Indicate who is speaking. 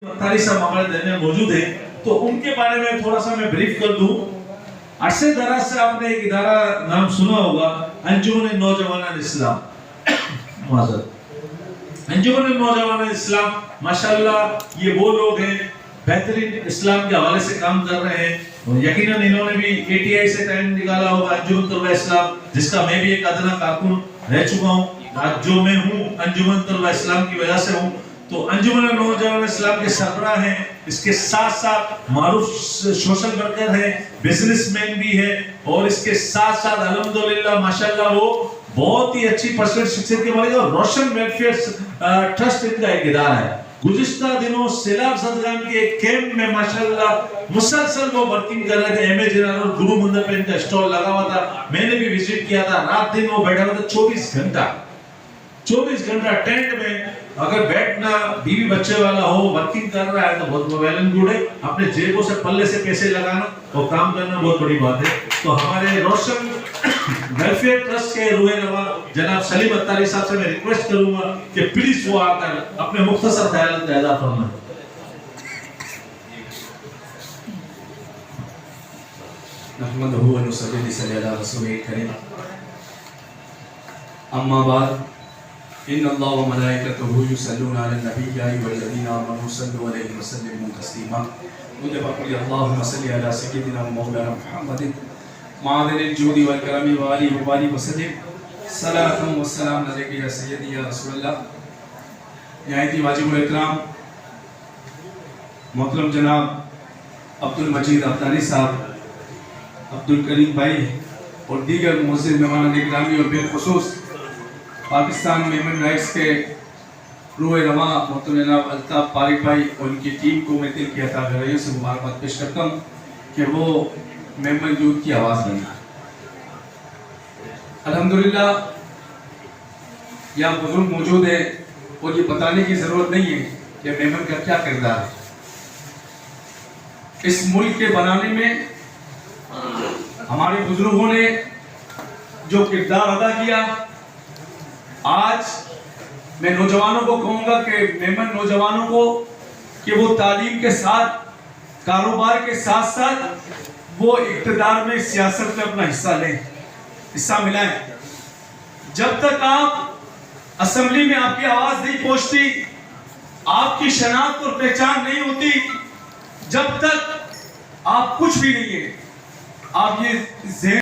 Speaker 1: 48 साहब हमारे दरमियान मौजूद हैं, तो उनके बारे में थोड़ा सा मैं ब्रीफ कर दूं। अरसे दराज से आपने एक इदारा नाम सुना होगा, अंजुमन नौजवान इस्लाम। अंजुमन नौजवान इस्लाम, माशाल्लाह ये वो लोग हैं बेहतरीन इस्लाम के हवाले से काम कर रहे हैं, और यकीनन इन्होंने भी ATI से टाइम निकाला होगा। अंजुमन तलबा इस्लाम, जिसका मैं भी एक अदना कारकुन रह चुका हूँ, आज जो मैं हूँ अंजुमन तलबा इस्लाम की वजह से हूँ। तो अंजुमन नौजवान इस्लाम के सरबराह हैं, इसके साथ साथ मारूफ सोशल वर्कर है, बिजनेसमैन भी है, और इसके साथ साथ अल्हम्दुलिल्लाह माशाल्लाह वो बहुत ही अच्छी पर्सनल शिक्षक के मालिक, और रोशन वेलफेयर ट्रस्ट इनका एक इदारा है। गुज़िश्ता दिनों सैलाब ज़दगान के एक कैंप में माशाल्लाह मुसलसल वो वर्किंग कर रहे थे। एमए जनरल और गुरु मंदिर पे इनका स्टॉल लगा हुआ था, मैंने भी विजिट किया था। रात दिन वो बैठा हुआ था 24 घंटा टेंट में। अगर बैठना बीवी बच्चे वाला हो, वर्किंग कर रहा है तो बहुत वेल एंड गुड है। अपने जेबों से पल्ले से पैसे लगाना और काम करना बहुत बड़ी बात है। तो हमारे रोशन वेलफेयर ट्रस्ट के रूहे रवा जनाब सलीम अत्तारी साहब से मैं रिक्वेस्ट करूंगा कि प्लीज वो आकर अपने मुख्तसर ख्याल का इज़ाफ़ा फरमाएं।
Speaker 2: नहमदुहु व नुसल्ली अला रसूलिल करीम। अम्मा बाद, इन्नल्लाह व मलाइकतहु युसल्लूना अलन नबी या अय्युहल्लज़ीना आमनू सल्लु अलैहि व सल्लिमू तस्लीमा। मुझे फक़ुल अल्लाहुम्मा सल्लि अला सय्यिदिना व मौलाना मुहम्मदिन मादिनिल जूदी वल करमी व आलिहि व बारिक व सल्लिम सलातun व सलाम अलैका या सय्यदी या रसूलल्लाह। निहायती वाजिबुल इकराम मोहतरम जनाब अब्दुल मजीद अब्दाली साहब, अब्दुल करीम भाई और दीगर मुअज़्ज़िज़ मेहमान इकरामी, और बिलख़ुसूस पाकिस्तान मेमन राइट्स के रूह रवा मोहतरम जनाब अल्ताफ़ पारिक भाई और उनकी टीम को मैं दिल की अता गहराइयों से मुबारकबाद पेश करता हूँ कि वो मेमन यूथ की आवाज़ बनी। अल्हम्दुलिल्लाह यहाँ बुजुर्ग मौजूद है और ये बताने की ज़रूरत नहीं है कि मेमन का क्या किरदार है इस मुल्क के बनाने में। हमारे बुजुर्गों ने जो किरदार अदा किया, आज मैं नौजवानों को कहूँगा कि मेमन नौजवानों को कि वो तालीम के साथ, कारोबार के साथ साथ वो इक़्तिदार में, सियासत में अपना हिस्सा लें, हिस्सा मिलाएं। जब तक आप असेंबली में आपकी आवाज़ नहीं पहुँचती, आपकी शनाख्त और पहचान नहीं होती, जब तक आप कुछ भी नहीं है, आप ये